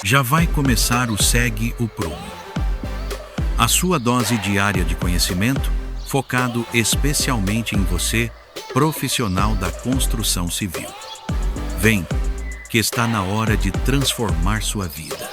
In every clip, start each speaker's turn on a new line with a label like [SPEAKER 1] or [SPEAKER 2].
[SPEAKER 1] Já vai começar o Segue o Prumo, a sua dose diária de conhecimento, focado especialmente em você, profissional da construção civil. Vem, que está na hora de transformar sua vida.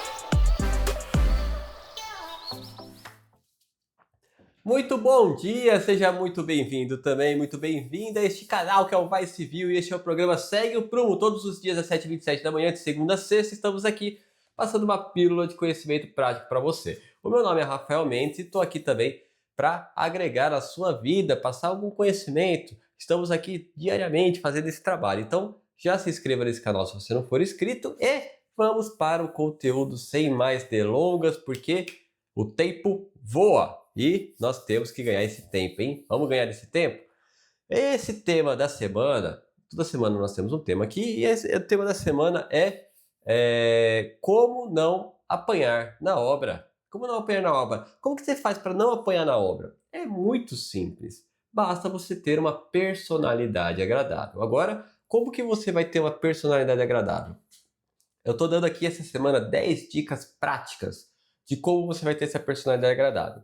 [SPEAKER 2] Muito bom dia, seja muito bem-vindo também, muito bem-vinda a este canal que é o Vai Civil e este é o programa Segue o Prumo. Todos os dias às 7h27 da manhã, de segunda a sexta, estamos aqui passando uma pílula de conhecimento prático para você. O meu nome é Rafael Mendes e estou aqui também para agregar a sua vida, passar algum conhecimento. Estamos aqui diariamente fazendo esse trabalho, então já se inscreva nesse canal se você não for inscrito e vamos para o conteúdo sem mais delongas, porque o tempo voa e nós temos que ganhar esse tempo, hein? Vamos ganhar esse tempo? Esse tema da semana, toda semana nós temos um tema aqui e o tema da semana é como não apanhar na obra. Como não apanhar na obra? Como que você faz para não apanhar na obra? É muito simples. Basta você ter uma personalidade agradável. Agora, como que você vai ter uma personalidade agradável? Eu estou dando aqui essa semana 10 dicas práticas de como você vai ter essa personalidade agradável.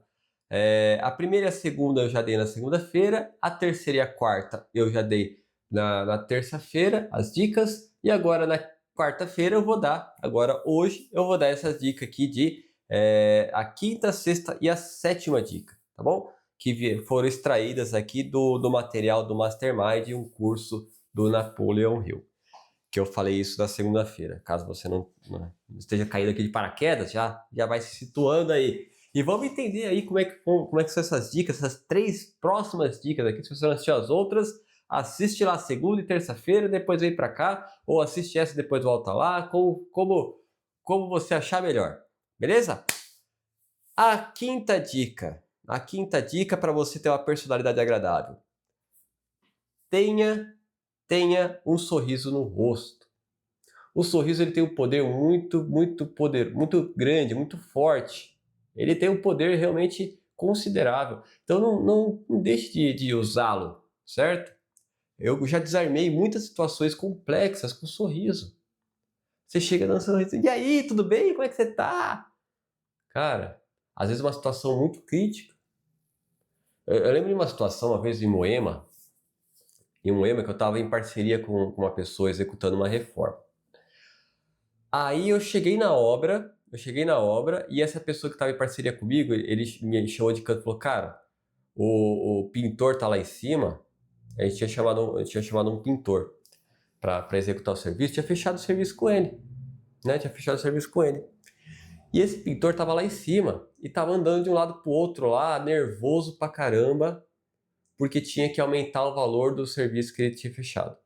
[SPEAKER 2] A primeira e a segunda eu já dei na segunda-feira, a terceira e a quarta eu já dei na terça-feira as dicas, e agora na quarta-feira eu vou dar, agora hoje eu vou dar essas dicas aqui de a quinta, sexta e a sétima dica, tá bom? Que foram extraídas aqui do material do Mastermind, um curso do Napoleon Hill, que eu falei isso na segunda-feira. Caso você não esteja caído aqui de paraquedas, já vai se situando aí. E vamos entender aí como é que são essas dicas, essas 3 próximas dicas aqui. Se você não assistiu as outras, assiste lá segunda e terça-feira, depois vem para cá, ou assiste essa e depois volta lá, como você achar melhor. Beleza? A quinta dica para você ter uma personalidade agradável. Tenha um sorriso no rosto. O sorriso ele tem um poder muito grande, muito forte. Ele tem um poder realmente considerável. Então não deixe de usá-lo, certo? Eu já desarmei muitas situações complexas com sorriso. Você chega dando um sorriso, e aí, tudo bem? Como é que você tá? Cara, às vezes uma situação muito crítica. Eu lembro de uma situação, uma vez em Moema, que eu estava em parceria com uma pessoa executando uma reforma. Aí eu cheguei na obra e essa pessoa que estava em parceria comigo, ele me chamou de canto e falou, cara, o pintor tá lá em cima, a gente tinha chamado um pintor para executar o serviço, tinha fechado o serviço com ele, né? E esse pintor tava lá em cima e tava andando de um lado pro outro lá, nervoso pra caramba, porque tinha que aumentar o valor do serviço que ele tinha fechado.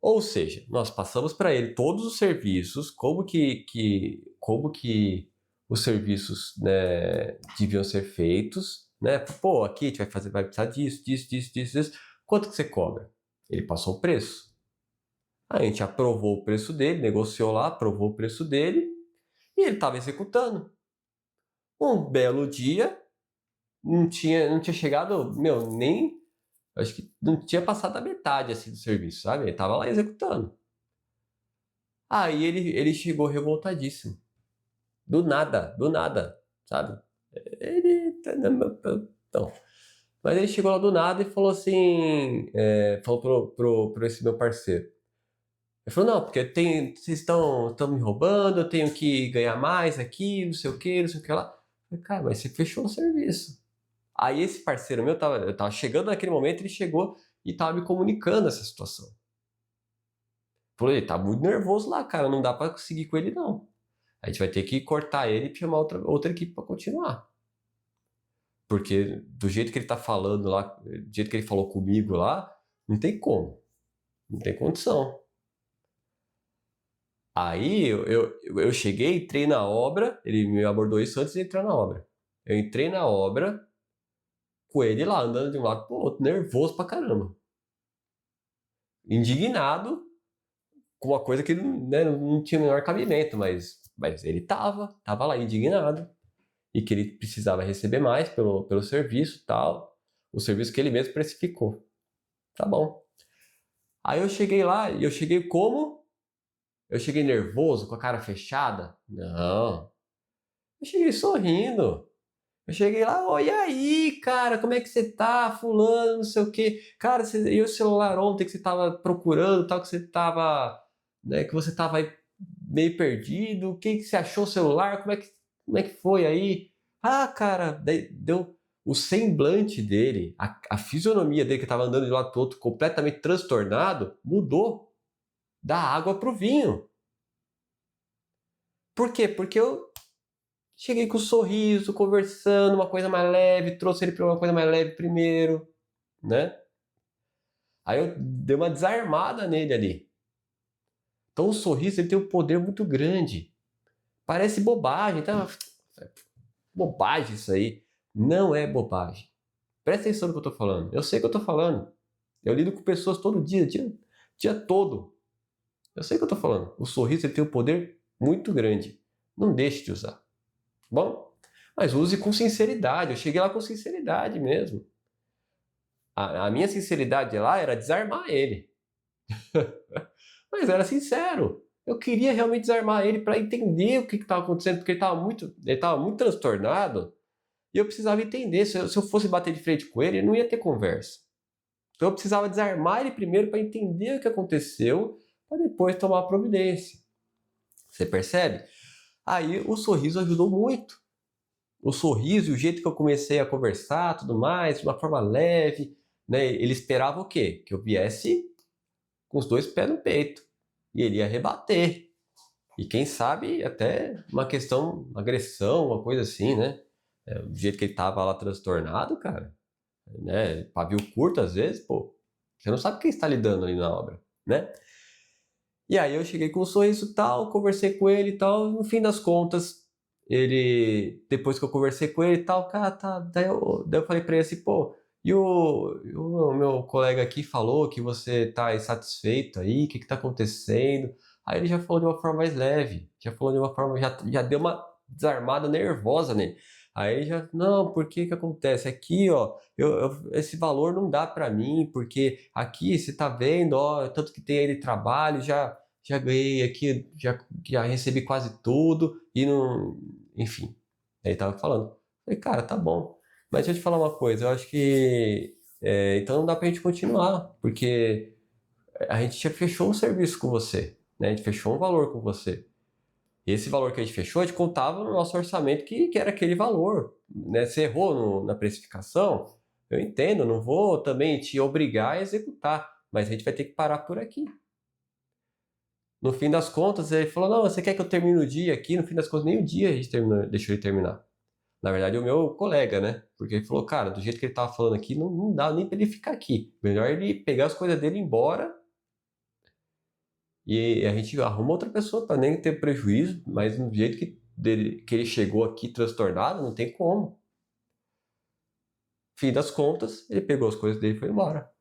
[SPEAKER 2] Ou seja, nós passamos para ele todos os serviços, como que os serviços, né, deviam ser feitos, né? Pô, aqui a gente vai precisar disso. Quanto que você cobra? Ele passou o preço. A gente aprovou o preço dele, negociou lá, aprovou o preço dele e ele estava executando. Um belo dia, não tinha chegado, nem, acho que não tinha passado a metade assim do serviço, sabe? Ele estava lá executando. Aí ele chegou revoltadíssimo. Do nada, sabe? Ele. Então. Mas ele chegou lá do nada e falou assim. Falou pro esse meu parceiro. Ele falou: não, porque vocês estão me roubando, eu tenho que ganhar mais aqui, não sei o que lá. Eu falei, cara, mas você fechou o serviço. Aí esse parceiro meu, eu tava chegando naquele momento, ele chegou e tava me comunicando essa situação. Falou, ele tá muito nervoso lá, cara, não dá pra seguir com ele não. A gente vai ter que cortar ele e chamar outra equipe para continuar. Porque do jeito que ele tá falando lá, do jeito que ele falou comigo lá, não tem como. Não tem condição. Aí eu cheguei, entrei na obra, ele me abordou isso antes de entrar na obra. Eu entrei na obra com ele lá, andando de um lado pro outro, nervoso pra caramba. Indignado com uma coisa que, né, não tinha o menor cabimento, mas ele tava lá indignado. E que ele precisava receber mais pelo serviço tal, o serviço que ele mesmo precificou. Tá bom. Aí eu cheguei lá, e eu cheguei como? Eu cheguei nervoso, com a cara fechada? Não. Eu cheguei sorrindo. Eu cheguei lá, oi, e aí, cara, como é que você tá, fulano, não sei o quê. Cara, e o celular ontem que você tava procurando, tal, que você tava, né, que você tava aí meio perdido, o que você achou o celular, como é que foi aí? Ah, cara, daí deu o semblante dele, a fisionomia dele, que tava andando de um lado pro outro, completamente transtornado, mudou da água pro vinho. Por quê? Porque eu cheguei com um sorriso, conversando, uma coisa mais leve, trouxe ele para uma coisa mais leve primeiro, né? Aí eu dei uma desarmada nele ali. Então o sorriso ele tem um poder muito grande. Parece bobagem, tá? Bobagem isso aí. Não é bobagem. Presta atenção no que eu tô falando. Eu sei o que eu tô falando. Eu lido com pessoas todo dia todo. Eu sei o que eu tô falando. O sorriso ele tem um poder muito grande. Não deixe de usar. Bom, mas use com sinceridade. Eu cheguei lá com sinceridade mesmo. A minha sinceridade lá era desarmar ele. Mas era sincero. Eu queria realmente desarmar ele para entender o que estava acontecendo, porque ele estava muito transtornado e eu precisava entender. Se eu fosse bater de frente com ele, não ia ter conversa. Então eu precisava desarmar ele primeiro para entender o que aconteceu, para depois tomar providência. Você percebe? Aí o sorriso ajudou muito. O sorriso e o jeito que eu comecei a conversar, tudo mais, de uma forma leve, né? Ele esperava o quê? Que eu viesse com os dois pés no peito. E ele ia rebater. E quem sabe até uma questão, uma agressão, uma coisa assim, né? O jeito que ele tava lá transtornado, cara, né? Pavio curto às vezes, pô. Você não sabe quem está lidando ali na obra, né? E aí eu cheguei com um sorriso tal, conversei com ele e tal, no fim das contas, depois que eu conversei com ele e tal, cara, tá, daí eu falei pra ele assim, pô, o meu colega aqui falou que você tá insatisfeito aí, o que tá acontecendo? Aí ele já falou de uma forma mais leve, já falou de uma forma, já deu uma desarmada nervosa nele. Aí já, não, por que acontece? Aqui, ó, esse valor não dá para mim, porque aqui você tá vendo, ó, tanto que tem aí de trabalho, já ganhei aqui, já recebi quase tudo, e não, enfim. Aí ele tava falando. Falei, cara, tá bom. Mas deixa eu te falar uma coisa, eu acho que então não dá pra gente continuar, porque a gente já fechou um serviço com você, né? A gente fechou um valor com você. E esse valor que a gente fechou, a gente contava no nosso orçamento que era aquele valor, né? Você errou na precificação, eu entendo, não vou também te obrigar a executar, mas a gente vai ter que parar por aqui. No fim das contas, ele falou, não, você quer que eu termine o dia aqui? No fim das contas, nem o dia a gente deixou ele terminar. Na verdade, o meu colega, né? Porque ele falou, cara, do jeito que ele tava falando aqui, não dá nem pra ele ficar aqui. Melhor ele pegar as coisas dele e ir embora. E a gente arruma outra pessoa para nem ter prejuízo, mas do jeito que ele chegou aqui transtornado, não tem como. Fim das contas, ele pegou as coisas dele e foi embora.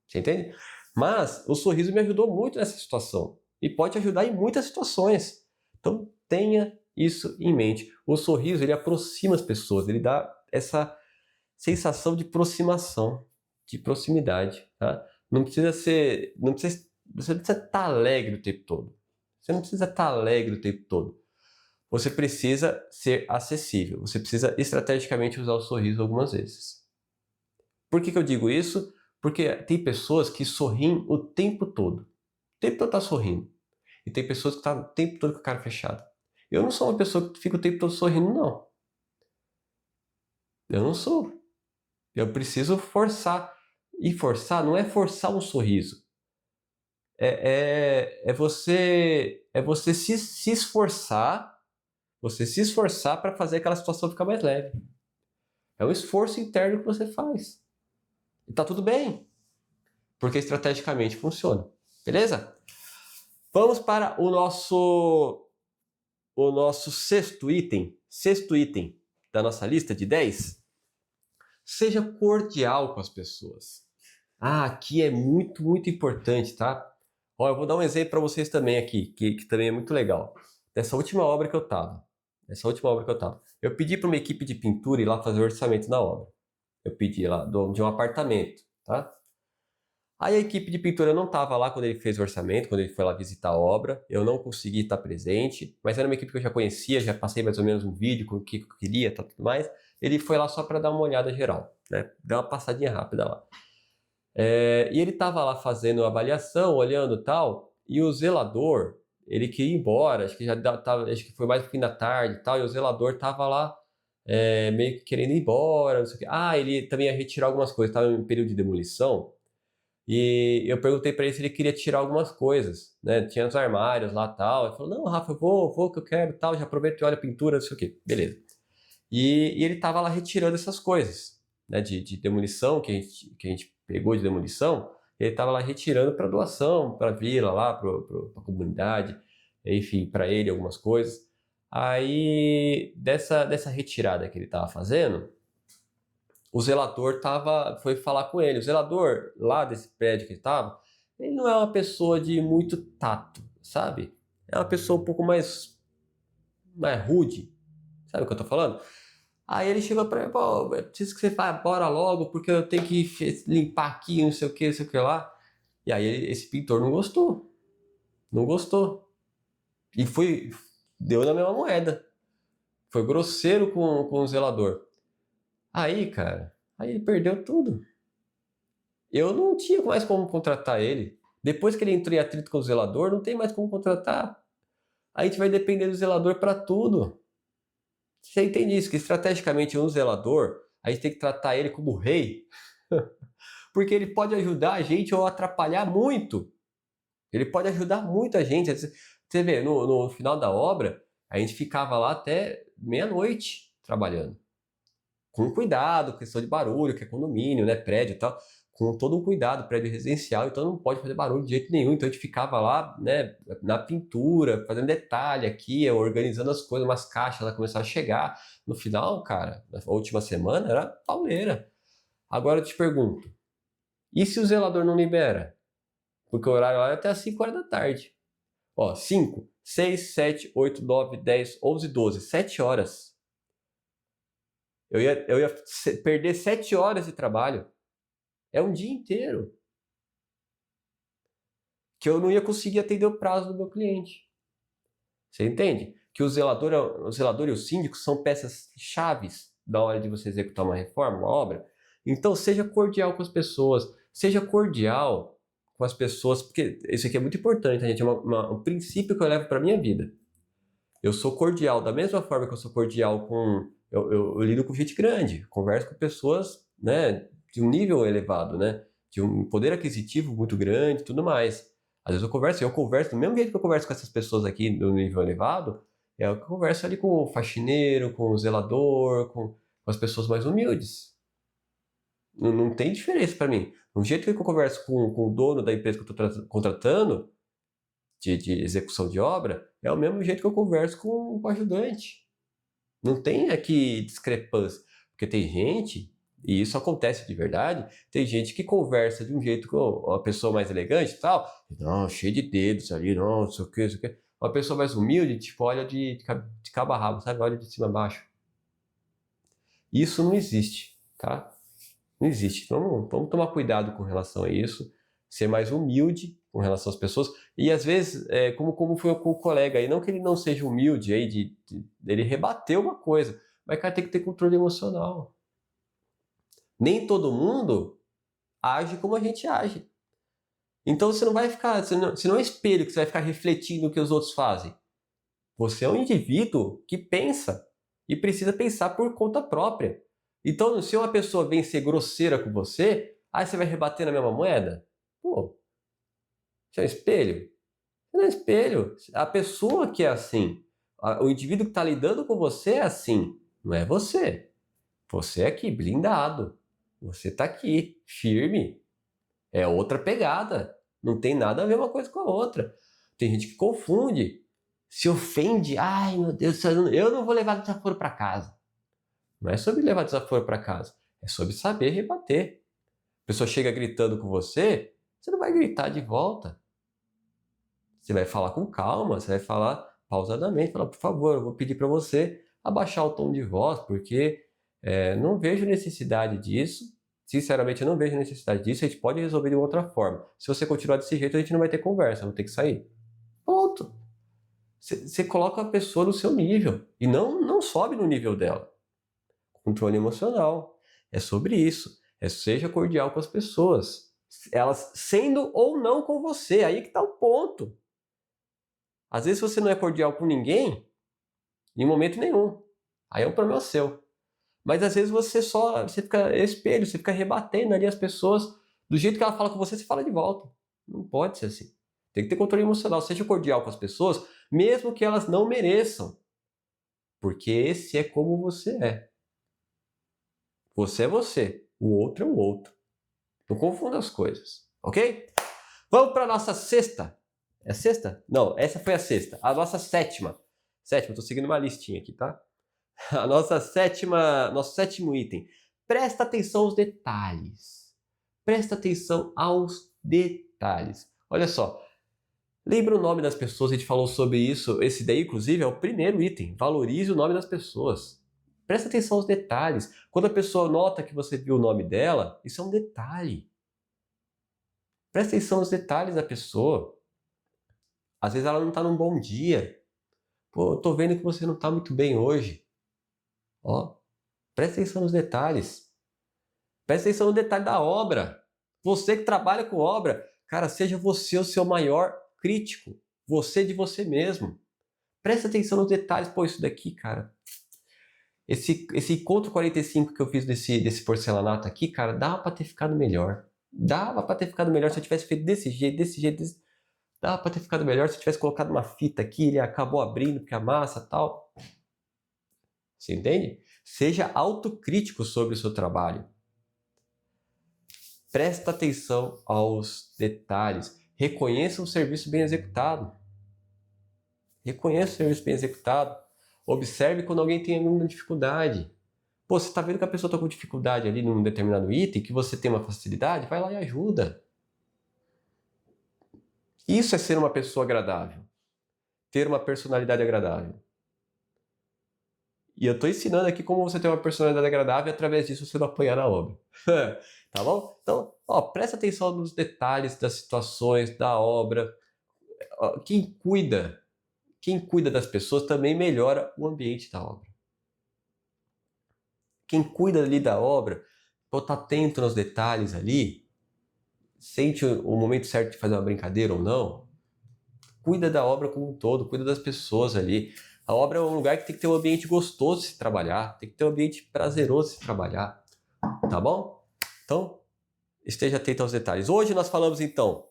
[SPEAKER 2] Você entende? Mas o sorriso me ajudou muito nessa situação. E pode ajudar em muitas situações. Então tenha isso em mente. O sorriso, ele aproxima as pessoas, ele dá essa sensação de aproximação, de proximidade, tá? Você não precisa estar alegre o tempo todo. Você não precisa estar alegre o tempo todo. Você precisa ser acessível. Você precisa estrategicamente usar o sorriso algumas vezes. Por que eu digo isso? Porque tem pessoas que sorriem o tempo todo. O tempo todo tá sorrindo. E tem pessoas que estão o tempo todo com a cara fechada. Eu não sou uma pessoa que fica o tempo todo sorrindo, não. Eu não sou. Eu preciso forçar. E forçar não é forçar um sorriso. É você se esforçar. Você se esforçar para fazer aquela situação ficar mais leve. É um esforço interno que você faz. E tá tudo bem. Porque estrategicamente funciona. Beleza? Vamos para o nosso sexto item. Sexto item da nossa lista de 10. Seja cordial com as pessoas. Aqui é muito, muito importante, tá? Ó, eu vou dar um exemplo para vocês também aqui, que também é muito legal. Dessa última obra que eu tava. Eu pedi para uma equipe de pintura ir lá fazer o orçamento da obra. Eu pedi lá de um apartamento, tá? Aí a equipe de pintura não estava lá quando ele fez o orçamento, quando ele foi lá visitar a obra. Eu não consegui estar presente, mas era uma equipe que eu já conhecia, já passei mais ou menos um vídeo com o que eu queria, tudo mais. Ele foi lá só para dar uma olhada geral, né? Dar uma passadinha rápida lá. E ele estava lá fazendo a avaliação, olhando tal, e o zelador, ele queria ir embora, acho que acho que foi mais no fim da tarde e tal, e o zelador estava lá meio que querendo ir embora, não sei o quê. Ele também ia retirar algumas coisas, estava em período de demolição. E eu perguntei para ele se ele queria tirar algumas coisas, né? Tinha os armários lá tal. Ele falou: não, Rafa, eu vou que eu quero tal. Já aproveito e olha a pintura, não sei o quê. Beleza. E ele tava lá retirando essas coisas, né? De demolição, que a gente pegou de demolição. Ele tava lá retirando para doação, para a vila lá, para a comunidade, enfim, para ele algumas coisas. Aí, dessa retirada que ele tava fazendo, o zelador foi falar com ele. O zelador lá desse prédio que ele estava, ele não é uma pessoa de muito tato, sabe? É uma pessoa um pouco mais rude, sabe o que eu tô falando? Aí ele chegou para mim: pô, eu preciso que você vá embora logo, porque eu tenho que limpar aqui, não sei o que, não sei o que lá. E aí esse pintor não gostou. Não gostou. E deu na mesma moeda. Foi grosseiro com o zelador. Aí, cara, aí ele perdeu tudo. Eu não tinha mais como contratar ele. Depois que ele entrou em atrito com o zelador, não tem mais como contratar. A gente vai depender do zelador para tudo. Você entende isso? Que estrategicamente um zelador, a gente tem que tratar ele como rei. Porque ele pode ajudar a gente ou atrapalhar muito. Ele pode ajudar muito a gente. Você vê, no final da obra, a gente ficava lá até meia-noite trabalhando. Com cuidado, questão de barulho, que é condomínio, né, prédio e tal, com todo um cuidado, prédio residencial, então não pode fazer barulho de jeito nenhum. Então a gente ficava lá, né, na pintura, fazendo detalhe aqui, organizando as coisas, umas caixas lá começaram a chegar. No final, cara, na última semana era pauleira. Agora eu te pergunto, e se o zelador não libera? Porque o horário lá é até às 5 horas da tarde. Ó, 5, 6, 7, 8, 9, 10, 11, 12, 7 horas. Eu ia perder 7 horas de trabalho. É um dia inteiro. Que eu não ia conseguir atender o prazo do meu cliente. Você entende? Que o zelador e o síndico são peças chaves na hora de você executar uma reforma, uma obra. Então seja cordial com as pessoas. Seja cordial com as pessoas, porque isso aqui é muito importante, gente. É um princípio que eu levo para a minha vida. Eu sou cordial, da mesma forma que eu sou cordial com... Eu lido com gente grande, converso com pessoas, né, de um nível elevado, né, de um poder aquisitivo muito grande e tudo mais. Às vezes eu converso do mesmo jeito que eu converso com essas pessoas aqui do nível elevado, é o que eu converso ali com o faxineiro, com o zelador, com as pessoas mais humildes. Não tem diferença para mim. Do jeito que eu converso com o dono da empresa que eu estou contratando, de execução de obra, é o mesmo jeito que eu converso com o ajudante. Não tem aqui discrepância, porque tem gente, e isso acontece de verdade, tem gente que conversa de um jeito com uma pessoa mais elegante e tal, não, cheio de dedos ali, não sei o que, não sei o que. Uma pessoa mais humilde, tipo, olha de cabo a rabo, sabe? Olha de cima a baixo. Isso não existe, tá? Não existe. Então, vamos tomar cuidado com relação a isso, ser mais humilde com relação às pessoas. E às vezes, como foi com o colega aí, não que ele não seja humilde aí, ele rebateu uma coisa, mas cara tem que ter controle emocional. Nem todo mundo age como a gente age. Então você não vai ficar, você não é espelho que você vai ficar refletindo o que os outros fazem. Você é um indivíduo que pensa e precisa pensar por conta própria. Então, se uma pessoa vem ser grosseira com você, aí você vai rebater na mesma moeda? Pô, você é um espelho? Você não é um espelho. A pessoa que é assim, o indivíduo que está lidando com você é assim, não é você. Você é aqui, blindado. Você está aqui, firme. É outra pegada. Não tem nada a ver uma coisa com a outra. Tem gente que confunde, se ofende. Ai, meu Deus, eu não vou levar desaforo para casa. Não é sobre levar desaforo para casa. É sobre saber rebater. A pessoa chega gritando com você, você não vai gritar de volta. Você vai falar com calma, você vai falar pausadamente, falar, por favor, eu vou pedir para você abaixar o tom de voz, porque não vejo necessidade disso. Sinceramente, eu não vejo necessidade disso, a gente pode resolver de outra forma. Se você continuar desse jeito, a gente não vai ter conversa, vou ter que sair. Ponto. Você coloca a pessoa no seu nível e não sobe no nível dela. Controle emocional. É sobre isso. Seja cordial com as pessoas. Elas sendo ou não com você. Aí que está o ponto. Às vezes você não é cordial com ninguém em momento nenhum. Aí é um problema seu. Mas às vezes você fica espelho, você fica rebatendo ali as pessoas. Do jeito que ela fala com você, você fala de volta. Não pode ser assim. Tem que ter controle emocional. Seja cordial com as pessoas, mesmo que elas não mereçam. Porque esse é como você é. Você é você. O outro é o outro. Não confunda as coisas. Ok? Vamos para a nossa sexta. É a sexta? Não, essa foi a sexta. A nossa sétima. Sétima, estou seguindo uma listinha aqui, tá? Nosso sétimo item. Presta atenção aos detalhes. Presta atenção aos detalhes. Olha só. Lembra o nome das pessoas, a gente falou sobre isso. Esse daí, inclusive, é o primeiro item. Valorize o nome das pessoas. Presta atenção aos detalhes. Quando a pessoa nota que você viu o nome dela, isso é um detalhe. Presta atenção aos detalhes da pessoa. Às vezes ela não está num bom dia. Pô, eu tô vendo que você não está muito bem hoje. Ó, presta atenção nos detalhes. Presta atenção no detalhe da obra. Você que trabalha com obra, cara, seja você o seu maior crítico. Você de você mesmo. Presta atenção nos detalhes. Pô, isso daqui, cara. Esse encontro 45 que eu fiz desse porcelanato aqui, cara, dava para ter ficado melhor. Dava para ter ficado melhor se eu tivesse feito desse jeito. Dava para ter ficado melhor se eu tivesse colocado uma fita aqui, ele acabou abrindo porque a massa e tal. Você entende? Seja autocrítico sobre o seu trabalho. Presta atenção aos detalhes. Reconheça um serviço bem executado. Reconheça o serviço bem executado. Observe quando alguém tem alguma dificuldade. Pô, você está vendo que a pessoa está com dificuldade ali num determinado item, que você tem uma facilidade, vai lá e ajuda. Isso é ser uma pessoa agradável. Ter uma personalidade agradável. E eu estou ensinando aqui como você ter uma personalidade agradável e através disso você não apanhar na obra. Tá bom? Então, presta atenção nos detalhes das situações, da obra. Quem cuida das pessoas também melhora o ambiente da obra. Quem cuida ali da obra, está atento nos detalhes ali, sente o momento certo de fazer uma brincadeira ou não, cuida da obra como um todo, cuida das pessoas ali. A obra é um lugar que tem que ter um ambiente gostoso de se trabalhar, tem que ter um ambiente prazeroso de se trabalhar, tá bom? Então, esteja atento aos detalhes. Hoje nós falamos então,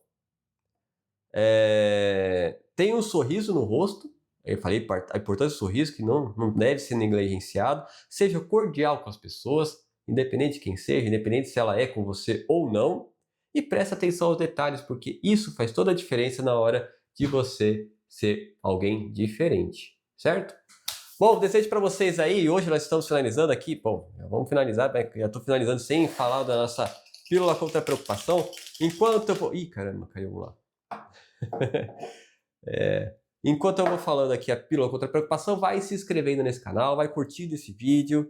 [SPEAKER 2] tenha um sorriso no rosto, eu falei a importância do sorriso, que não deve ser negligenciado, seja cordial com as pessoas, independente de quem seja, independente se ela é com você ou não, e preste atenção aos detalhes, porque isso faz toda a diferença na hora de você ser alguém diferente. Certo? Bom, desejo para vocês aí, hoje nós estamos finalizando aqui, bom, vamos finalizar, já estou finalizando sem falar da nossa pílula contra a preocupação, enquanto eu vou... Ih, caramba, caiu um lá. Enquanto eu vou falando aqui a pílula contra a preocupação, vai se inscrevendo nesse canal, vai curtindo esse vídeo,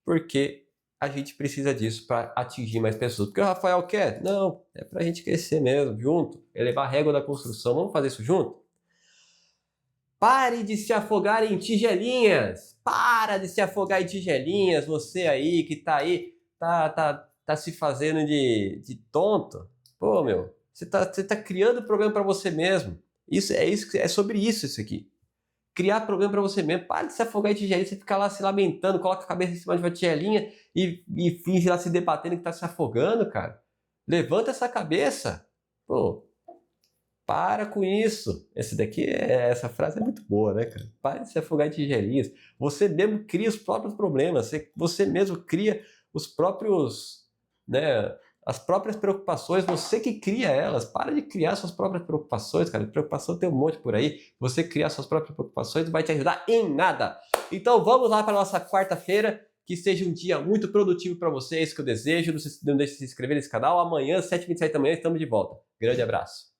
[SPEAKER 2] porque a gente precisa disso para atingir mais pessoas. Porque o Rafael quer? Não, é para a gente crescer mesmo, junto, elevar a régua da construção, vamos fazer isso junto? Pare de se afogar em tigelinhas. Para de se afogar em tigelinhas. Você aí que tá aí, tá se fazendo de tonto. Pô, meu, você tá criando problema para você mesmo. É sobre isso aqui. Criar problema para você mesmo. Para de se afogar em tigelinha. Você fica lá se lamentando, coloca a cabeça em cima de uma tigelinha e finge lá se debatendo que tá se afogando, cara. Levanta essa cabeça. Pô. Para com isso. Essa frase é muito boa, né, cara? Para de se afogar em tigelinhas. Você mesmo cria os próprios problemas. Você mesmo cria os próprios, né, as próprias preocupações. Você que cria elas. Para de criar suas próprias preocupações, cara. Preocupação tem um monte por aí. Você criar suas próprias preocupações não vai te ajudar em nada. Então vamos lá para a nossa quarta-feira. Que seja um dia muito produtivo para vocês, que eu desejo. Não deixe de se inscrever nesse canal. Amanhã, 7h27 da manhã, estamos de volta. Grande abraço.